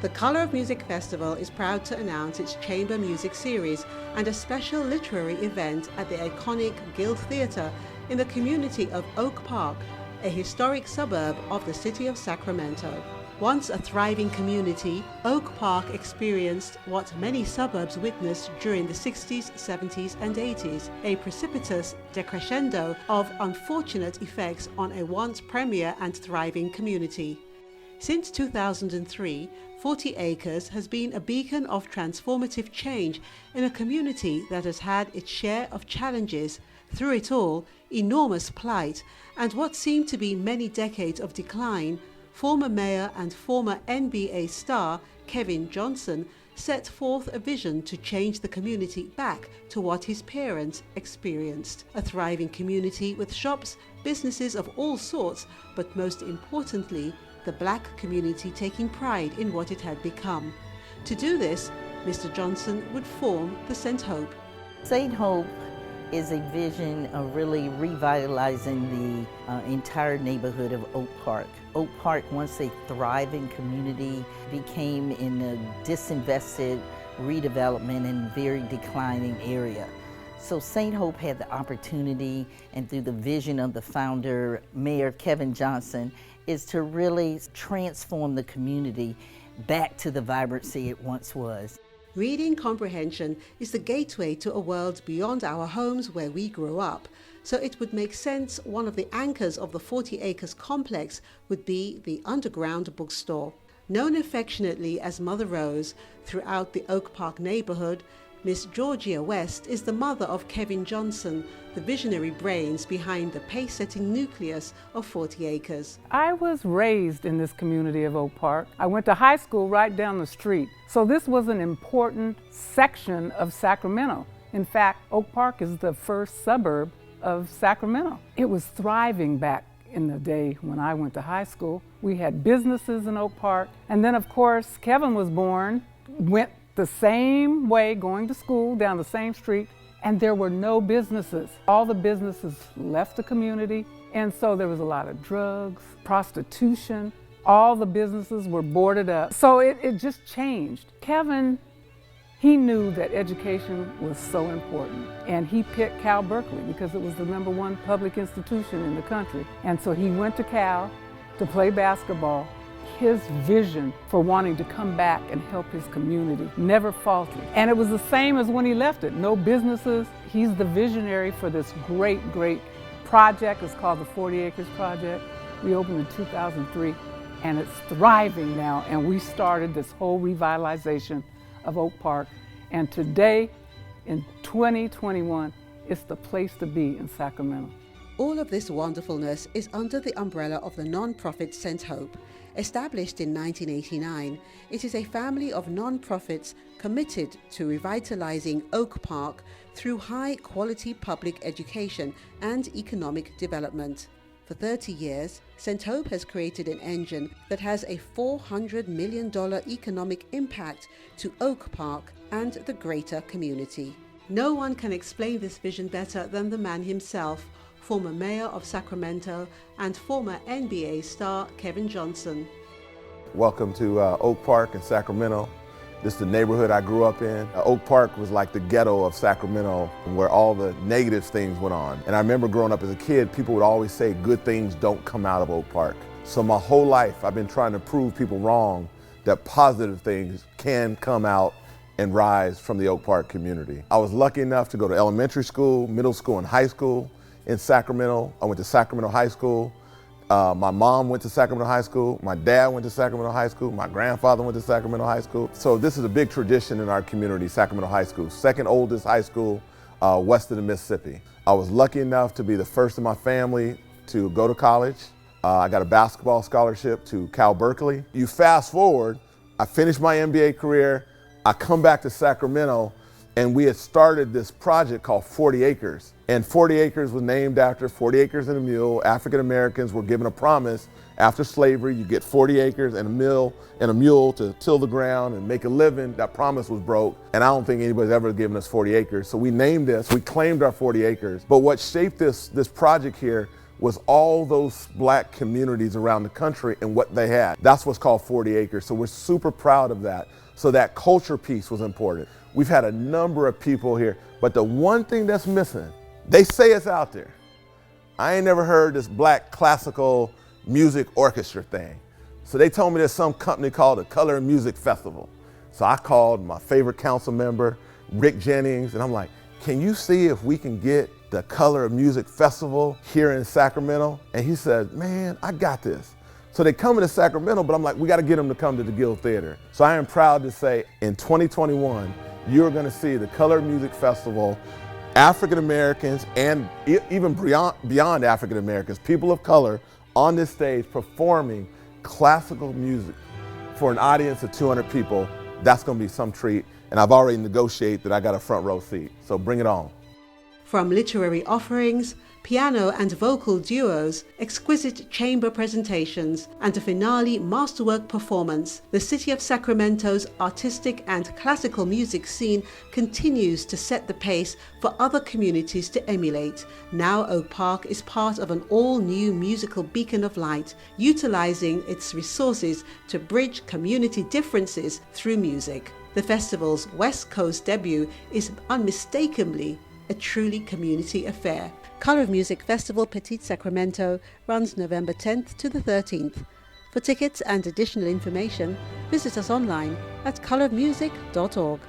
The Color of Music Festival is proud to announce its chamber music series and a special literary event at the iconic Guild Theatre in the community of Oak Park, a historic suburb of the city of Sacramento. Once a thriving community, Oak Park experienced what many suburbs witnessed during the 60s, 70s and 80s, a precipitous decrescendo of unfortunate effects on a once premier and thriving community. Since 2003, 40 Acres has been a beacon of transformative change in a community that has had its share of challenges, through it all, enormous plight, and what seemed to be many decades of decline. Former mayor and former NBA star Kevin Johnson set forth a vision to change the community back to what his parents experienced. A thriving community with shops, businesses of all sorts, but most importantly, the black community taking pride in what it had become. To do this, Mr. Johnson would form the St. Hope. St. Hope is a vision of really revitalizing the entire neighborhood of Oak Park. Oak Park, once a thriving community, became in a disinvested redevelopment and very declining area. So St. Hope had the opportunity, and through the vision of the founder, Mayor Kevin Johnson, is to really transform the community back to the vibrancy it once was. Reading comprehension is the gateway to a world beyond our homes where we grew up. So it would make sense one of the anchors of the 40 Acres complex would be the underground bookstore. Known affectionately as Mother Rose throughout the Oak Park neighborhood, Miss Georgia West is the mother of Kevin Johnson, the visionary brains behind the pace-setting nucleus of 40 Acres. I was raised in this community of Oak Park. I went to high school right down the street. So this was an important section of Sacramento. In fact, Oak Park is the first suburb of Sacramento. It was thriving back in the day when I went to high school. We had businesses in Oak Park. And then of course, Kevin was born, went the same way, going to school down the same street, and there were no businesses. All the businesses left the community, and so there was a lot of drugs, prostitution. All the businesses were boarded up. So it just changed. Kevin, he knew that education was so important, and he picked Cal Berkeley because it was the #1 public institution in the country. And so he went to Cal to play basketball. His vision for wanting to come back and help his community never faltered. And it was the same as when he left it. No businesses. He's the visionary for this great project. It's called the 40 Acres Project. We opened in 2003, and it's thriving now. And we started this whole revitalization of Oak Park. And today, in 2021, it's the place to be in Sacramento. All of this wonderfulness is under the umbrella of the non-profit St. Hope. Established in 1989, it is a family of non-profits committed to revitalizing Oak Park through high-quality public education and economic development. For 30 years, St. Hope has created an engine that has a $400 million economic impact to Oak Park and the greater community. No one can explain this vision better than the man himself, former mayor of Sacramento and former NBA star Kevin Johnson. Welcome to Oak Park in Sacramento. This is the neighborhood I grew up in. Oak Park was like the ghetto of Sacramento, where all the negative things went on. And I remember growing up as a kid, people would always say good things don't come out of Oak Park. So my whole life I've been trying to prove people wrong, that positive things can come out and rise from the Oak Park community. I was lucky enough to go to elementary school, middle school, and high school in Sacramento. I went to Sacramento High School. My mom went to Sacramento High School. My dad went to Sacramento High School. My grandfather went to Sacramento High School. So this is a big tradition in our community, Sacramento High School. Second oldest high school west of the Mississippi. I was lucky enough to be the first in my family to go to college. I got a basketball scholarship to Cal Berkeley. You fast forward, I finished my NBA career. I come back to Sacramento, and we had started this project called 40 Acres. And 40 Acres was named after 40 acres and a mule. African Americans were given a promise after slavery, you get 40 acres and a mule to till the ground and make a living. That promise was broke, and I don't think anybody's ever given us 40 acres. So we named this, we claimed our 40 acres. But what shaped this project here was all those black communities around the country and what they had. That's what's called 40 acres. So we're super proud of that. So that culture piece was important. We've had a number of people here, but the one thing that's missing, they say it's out there. I ain't never heard this black classical music orchestra thing. So they told me there's some company called the Color of Music Festival. So I called my favorite council member, Rick Jennings, and I'm like, can you see if we can get the Color of Music Festival here in Sacramento? And he said, man, I got this. So they come to Sacramento, but I'm like, we got to get them to come to the Guild Theater. So I am proud to say in 2021, you're going to see the Color of Music Festival, African Americans and even beyond African Americans, people of color on this stage performing classical music for an audience of 200 people. That's going to be some treat. And I've already negotiated that I got a front row seat. So bring it on. From literary offerings, piano and vocal duos, exquisite chamber presentations, and a finale masterwork performance, the City of Sacramento's artistic and classical music scene continues to set the pace for other communities to emulate. Now Oak Park is part of an all-new musical beacon of light, utilizing its resources to bridge community differences through music. The festival's West Coast debut is unmistakably a truly community affair. Color of Music Festival Petite Sacramento runs November 10th to the 13th. For tickets and additional information, visit us online at colorofmusic.org.